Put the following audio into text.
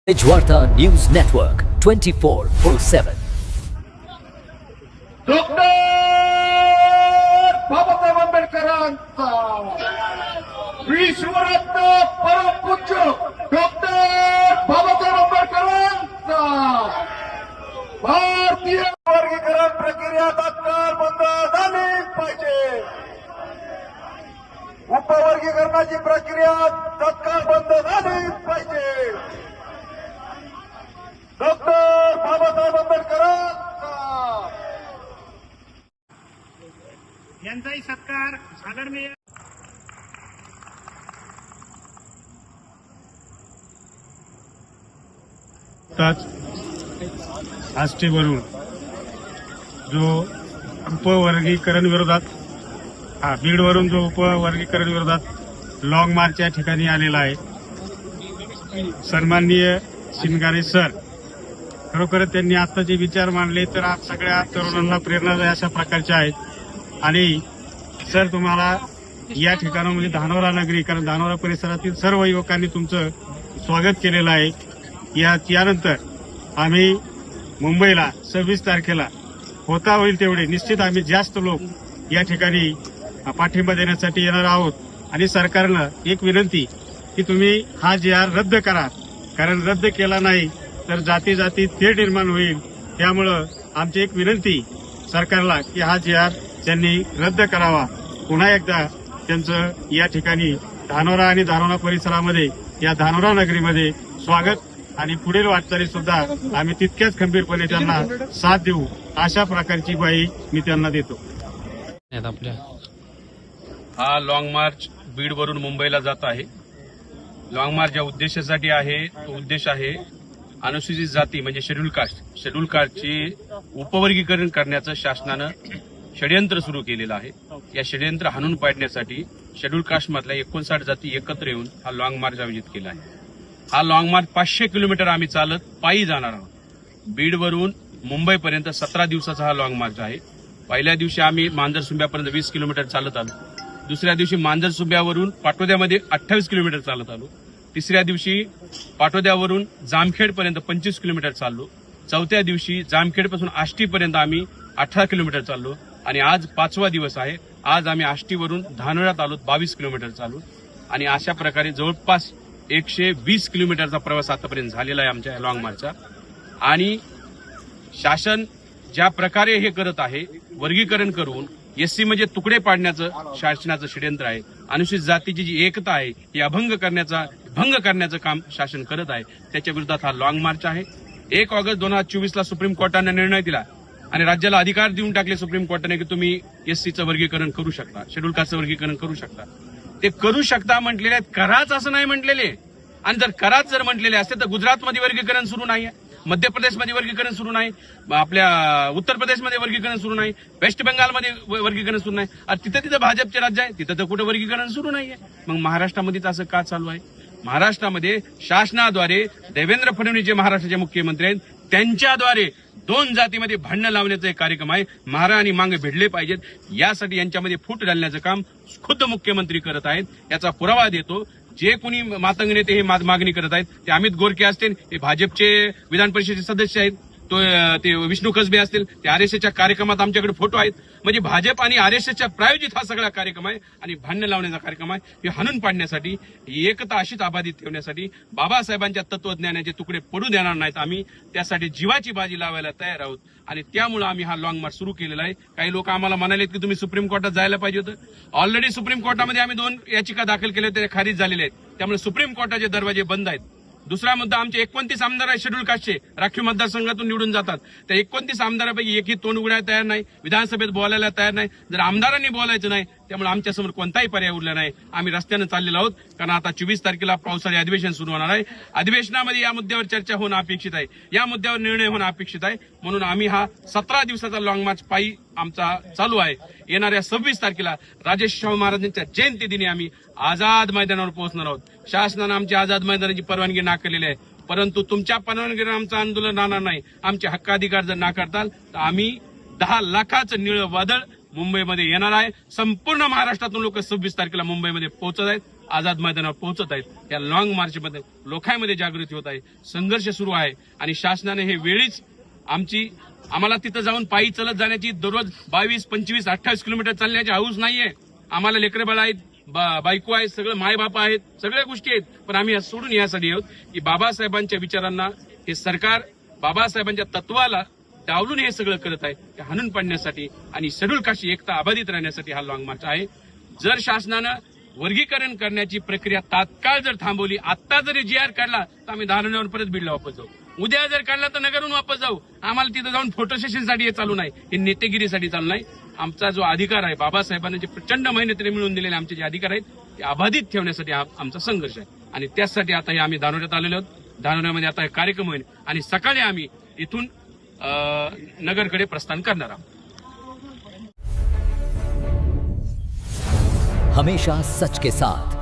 Ejwarta News Network 24/7. Doctor Babasaheb आंबेडकरांचा विश्वरत्न परमपूज्य doctor Babasaheb आंबेडकरांचा भारतीय वर्गीकरण प्रक्रिया तात्काळ बंद झाली पाहिजे. उपवर्गीकरणाची प्रक्रिया तात्काळ बंद झाली पाहिजे. डॉक्टर बाबासाहेब आंबेडकरांचा यांचाही सत्कार आदरणीय आष्टीवरून जो उपवर्गीकरण विरोधात बीडवरून जो उपवर्गीकरण विरोधात लॉंग मार्च या ठिकाणी आलेला आहे. सन्माननीय शिंगारे सर, खरोखर त्यांनी आता जे विचार मांडले तर आज सगळ्या तरुणांना प्रेरणादायी अशा प्रकारचे आहेत. आणि सर, तुम्हाला या ठिकाणामध्ये धानोरा नगरी, कारण धानोरा परिसरातील सर्व युवकांनी तुमचं स्वागत केलेलं आहे. यानंतर आम्ही मुंबईला 26 तारखेला होता होईल तेवढे निश्चित आम्ही जास्त लोक या ठिकाणी पाठिंबा देण्यासाठी येणार आहोत. आणि सरकारनं एक विनंती की तुम्ही हा GR रद्द करा, कारण रद्द केला नाही तर जाती जाती तेढ निर्माण होईल. त्यामुळं आमची एक विनंती सरकारला की हा GR त्यांनी रद्द करावा. पुन्हा एकदा त्यांचं या ठिकाणी धानोरा आणि धानोरा परिसरामध्ये या धानोरा नगरीमध्ये स्वागत आणि पुढील वाटचाली सुद्धा आम्ही तितक्याच खंबीरपणे त्यांना साथ देऊ, अशा प्रकारची ग्वाही मी त्यांना देतो. हा लॉंग मार्च बीडवरून मुंबईला जात आहे. लॉंग मार्च ज्या उद्देशासाठी आहे तो उद्देश आहे अनुसूचित जाती म्हणजे शेड्यूल कास्टची उपवर्गीकरण करण्याचं शासनानं षडयंत्र सुरू केलेलं आहे. या षडयंत्र हाणून पाडण्यासाठी शेड्यूल कास्टमधल्या 59 जाती एकत्र येऊन हा लॉंग मार्च आयोजित केला आहे. हा लॉंग मार्च 500 किलोमीटर आम्ही चालत पायी जाणार आहोत. बीडवरून मुंबईपर्यंत 17 दिवसाचा हा लॉंग मार्च आहे. पहिल्या दिवशी आम्ही मांजरसुंब्यापर्यंत 20 किलोमीटर चालत आलो. दुसऱ्या दिवशी मांजरसुंब्यावरून पाटोद्यामध्ये 28 किलोमीटर चालत आलो. तिसऱ्या दिवशी पाटोद्यावरून जामखेडपर्यंत 25 किलोमीटर चाललो. चौथ्या दिवशी जामखेडपासून आष्टीपर्यंत आम्ही 18 किलोमीटर चाललो. आणि आज 5वा दिवस आहे. आज आम्ही आष्टीवरून धानोऱ्यात आलो, 22 किलोमीटर चालू. आणि अशा प्रकारे जवळपास 120 किलोमीटरचा प्रवास आतापर्यंत झालेला आहे आमच्या लॉंग मार्चचा. आणि शासन ज्या प्रकारे हे करत आहे, वर्गीकरण करून SC म्हणजे तुकडे पाडण्याचं शासनाचं षडयंत्र आहे. अनुसूचित जातीची जी एकता आहे ही भंग करण्याचं काम शासन करत आहे. त्याच्या विरोधात हा लॉंग मार्च आहे. 1 ऑगस्ट 2024 सुप्रीम कोर्टाने निर्णय दिला आणि राज्याला अधिकार देऊन टाकले सुप्रीम कोर्टाने की तुम्ही SCचं वर्गीकरण करू शकता, शेड्यूल कास्टचं वर्गीकरण करू शकता. ते करू शकता म्हटलेले आहेत, कराच असं नाही म्हटलेले. आणि जर कराच जर म्हटलेले असते तर गुजरातमध्ये वर्गीकरण सुरू नाही आहे, मध्य प्रदेशमध्ये वर्गीकरण सुरू नाही, आपल्या उत्तर प्रदेशमध्ये वर्गीकरण सुरू नाही, वेस्ट बेंगालमध्ये वर्गीकरण सुरू नाही. आणि तिथं भाजपचे राज्य आहे, तिथं तर कुठं वर्गीकरण सुरू नाहीये. मग महाराष्ट्रामध्येच असं का चालू आहे? महाराष्ट्रामध्ये शासनाद्वारे देवेंद्र फडणवीस जे महाराष्ट्राचे मुख्यमंत्री आहेत त्यांच्याद्वारे 2 जातीमध्ये भांडणं लावण्याचा एक कार्यक्रम आहे. महारा आणि मांग भिडले पाहिजेत यासाठी यांच्यामध्ये फूट घालण्याचं काम खुद्द मुख्यमंत्री करत आहेत. याचा पुरावा देतो. जे कोणी मातंग नेते हे मागणी करत आहेत ते अमित गोरखे असतील, हे भाजपचे विधान परिषदेचे सदस्य आहेत, ते विष्णू कसबे असतील, ते RSSच्या कार्यक्रमात आमच्याकडे फोटो आहेत. म्हणजे भाजप आणि RSSच्या प्रायोजित हा सगळा कार्यक्रम आहे. आणि भांडण लावण्याचा कार्यक्रम आहे. हे हाणून पाडण्यासाठी, एकता अशीच अबाधित ठेवण्यासाठी बाबासाहेबांच्या तत्वज्ञानाचे तुकडे पडू देणार नाहीत. आम्ही त्यासाठी जीवाची बाजी लावायला तयार आहोत. आणि त्यामुळे आम्ही हा लॉंग मार्च सुरू केलेला आहे. काही लोक आम्हाला म्हणालेत की तुम्ही सुप्रीम कोर्टात जायला पाहिजे होतं. ऑलरेडी सुप्रीम कोर्टामध्ये आम्ही 2 याचिका दाखल केल्या होत्या, त्या खारिज झालेल्या आहेत. त्यामुळे सुप्रीम कोर्टाचे दरवाजे बंद आहेत. दुसरा मुद्दा, आमचे 29 आमदार आहेत शेड्यूल कास्टचे, राखीव मतदारसंघातून निवडून जातात. त्या 29 आमदारापैकी एकही तोंड उघडायला तयार नाही, विधानसभेत बोलायला तयार नाही. जर आमदारांनी बोलायचं नाही त्यामुळे आमच्यासमोर कोणताही पर्याय उरला नाही. आम्ही रस्त्यानं चाललेलो आहोत. कारण आता 24 तारखेला पावसाळी अधिवेशन सुरू होणार आहे. अधिवेशनामध्ये या मुद्द्यावर चर्चा होणं अपेक्षित आहे, या मुद्द्यावर निर्णय होणं अपेक्षित आहे. म्हणून आम्ही हा 17 दिवसाचा लॉंग मार्च पायी आमचा चालू आहे. येणाऱ्या 26 तारखेला राजेशाहू महाराजांच्या जयंती दिनी आम्ही आझाद मैदानावर पोहोचणार आहोत. शासनानं आमची आझाद मैदानाची परवानगी नाकारलेली आहे, परंतु तुमच्या परवानगीनं आमचं आंदोलन राहणार नाही. आमचे हक्काधिकार जर नाकारताल तर आम्ही 10 लाखाचं निळं वादळ मुंबईमध्ये येणार आहे. संपूर्ण महाराष्ट्रातून लोक 26 तारखेला मुंबईमध्ये पोहोचत आहेत. आझाद मैदानावर पोहोचत आहेत। या लॉंग मार्चमध्ये लोकांमध्ये जागृती होत आहे, संघर्ष सुरू आहे आणि शासनाने हे वेळीच आम्हाला तिथं जाऊन पायी चलत जाण्याची दररोज 22, 25, 28 किलोमीटर चालण्याची हौस नाहीये। आम्हाला लेकरं बाळ आहेत, बायको आहेत, सगळं मायबाप आहेत, सगळ्या गोष्टी आहेत, पण आम्ही सोडून यासाठी आहोत की बाबासाहेबांच्या विचारांना हे सरकार बाबासाहेबांच्या तत्वाला डावलून हे सगळं करत आहे, ते हाणून पाडण्यासाठी आणि शेड्यूल कास्टची एकता अबाधित राहण्यासाठी हा लॉंग मार्च आहे। जर शासनानं वर्गीकरण करण्याची प्रक्रिया तात्काळ जर थांबवली, आता जरी जी आर काढला तर आम्ही धारणेवर परत बीडला वापस जाऊ, उद्या जर काढला तर नगरहून वापस जाऊ। आम्हाला तिथं जाऊन फोटो सेशनसाठी हे चालू नाही, हे नेतेगिरीसाठी चालू नाही। आमचा जो अधिकार आहे, बाबासाहेबांनी जे प्रचंड मेहनतीने मिळवून दिलेले आमचे जे अधिकार आहेत ते अबाधित ठेवण्यासाठी आमचा संघर्ष आहे आणि त्यासाठी आता हे आम्ही धानोऱ्यात आलेलो आहोत। धानोऱ्यामध्ये आता कार्यक्रम होईल आणि सकाळी आम्ही इथून नगरकडे प्रस्थान करणार आहोत। हमेशा सच के साथ